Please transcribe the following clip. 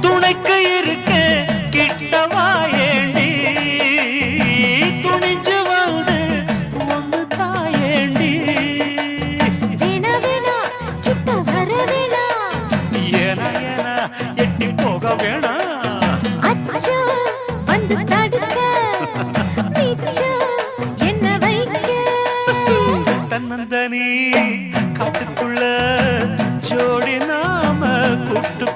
துணைக்கு இருக்க கிட்டவா ஏண்டி துணிஞ்சு வந்து ஒன்று தாயேண்டி ஏனா ஏனா எட்டி போக வேணா தன்னந்தனி காட்டுக்குள்ள ஜோடி நாம கூட்டு